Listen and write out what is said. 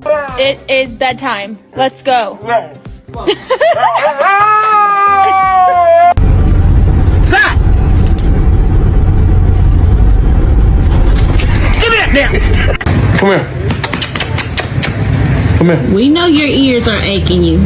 It is bedtime. Let's go. Come here. Come here. We know your ears are aching you.